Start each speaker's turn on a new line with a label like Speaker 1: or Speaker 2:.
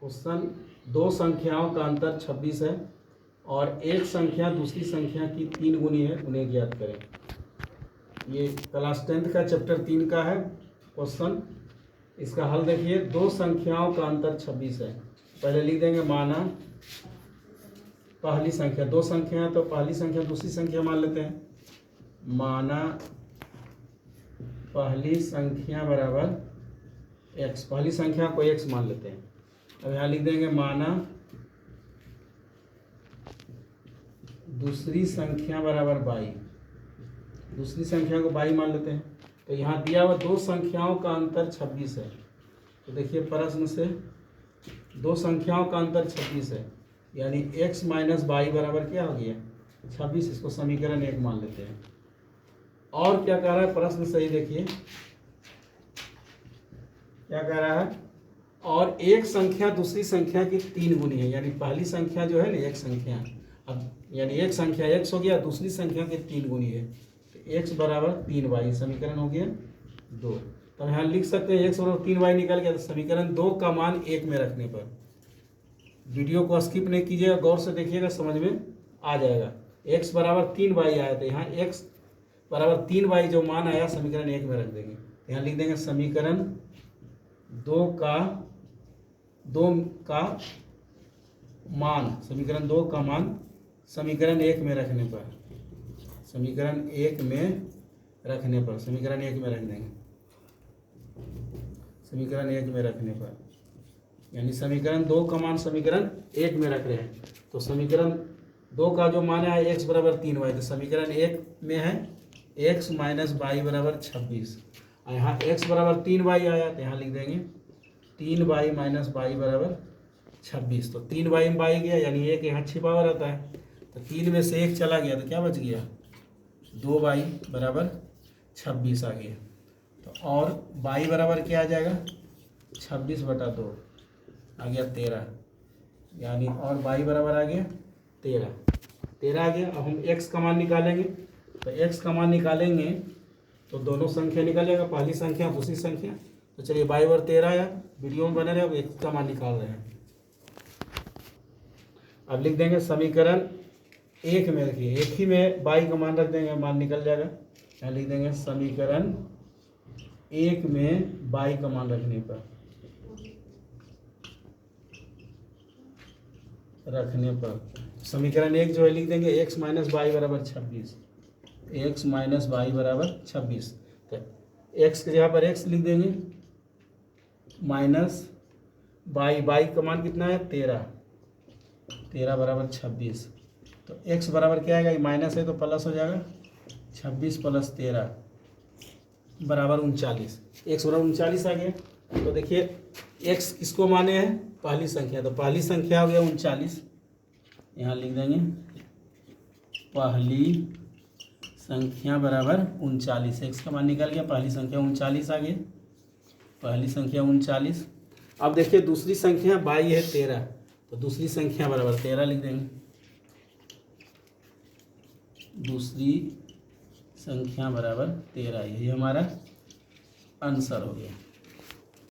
Speaker 1: Question, दो संख्याओं का अंतर 26 है और एक संख्या दूसरी संख्या की 3 गुनी है, उन्हें ज्ञात करें। ये क्लास 10th का चैप्टर 3 का है क्वेश्चन। इसका हल देखिए, दो संख्याओं का अंतर 26 है। पहले लिख देंगे माना पहली संख्या, दो संख्या है तो पहली संख्या दूसरी संख्या मान लेते हैं। माना पहली संख्या बराबर x, पहली संख्या को x मान लेते हैं। अब यहाँ लिख देंगे माना दूसरी संख्या बराबर y, दूसरी संख्या को y मान लेते हैं। तो यहाँ दिया हुआ दो संख्याओं का अंतर 26 है। तो देखिए प्रश्न से दो संख्याओं का अंतर 26 है, यानी x माइनस वाई बराबर क्या हो गया 26। इसको समीकरण 1 मान लेते हैं। और क्या कह रहा है प्रश्न सही देखिए, क्या कह रहा है, और एक संख्या दूसरी संख्या की 3 गुनी है। यानी पहली संख्या जो है ना एक संख्या, अब यानी एक संख्या x हो गया, दूसरी संख्या की 3 गुनी है तो x बराबर 3y, समीकरण हो गया 2। तो यहाँ लिख सकते हैं x बराबर 3y निकल गया। तो समीकरण 2 का मान 1 में रखने पर, वीडियो को स्किप नहीं कीजिएगा, गौर से देखिएगा, समझ में आ जाएगा। x बराबर 3y आया तो यहाँ x बराबर 3y जो मान आया समीकरण 1 में रख देंगे। यहाँ लिख देंगे समीकरण 2 का मान, समीकरण 2 का मान समीकरण 1 में रखने पर, समीकरण 1 में रखने पर, समीकरण 1 में रख देंगे, समीकरण 1 में रखने पर, यानी समीकरण 2 का मान समीकरण 1 में रख रहे हैं। तो समीकरण 2 का जो मान है x बराबर 3y, तो समीकरण 1 में है x माइनस वाई बराबर 26। यहाँ x बराबर 3y आया तो यहाँ लिख देंगे 3y माइनस वाई बराबर 26। तो 3y में y गया, यानी एक यहाँ छिपा हुआ रहता है, तो 3 में से 1 चला गया तो क्या बच गया 2y बराबर 26 आ गया। तो और y बराबर क्या आ जाएगा 26/2 आ गया 13, यानी और y बराबर आ गया 13 आ गया। अब हम x का मान निकालेंगे, तो x का मान निकालेंगे तो दोनों संख्या निकलेगा, पहली संख्या दूसरी संख्या। तो चलिए y बराबर 13 आया, वीडियो में बने रहे, अब x का मान निकाल रहे हैं। अब लिख देंगे समीकरण 1 में, देखिए एक ही में y का मान रख देंगे, मान निकल जाएगा। यहाँ लिख देंगे समीकरण 1 में y का मान रखने पर, समीकरण 1 जो है लिख देंगे x माइनस वाई बराबर 26, x माइनस वाई बराबर 26। तो x के जगह पर x लिख देंगे, माइनस वाई का मान कितना है 13 बराबर 26। तो x बराबर क्या आएगा, माइनस है तो प्लस हो जाएगा, 26 प्लस 13 बराबर 39, x बराबर 39 आ गया। तो देखिए x किसको माने हैं पहली संख्या, तो पहली संख्या हो गया 39, यहाँ लिख देंगे पहली संख्या बराबर 39, x का मान निकल गया, पहली संख्या 39 आ गई, पहली संख्या 39। अब देखिए दूसरी संख्या y है 13, तो दूसरी संख्या बराबर 13 लिख देंगे, दूसरी संख्या बराबर 13, यही हमारा आंसर हो गया।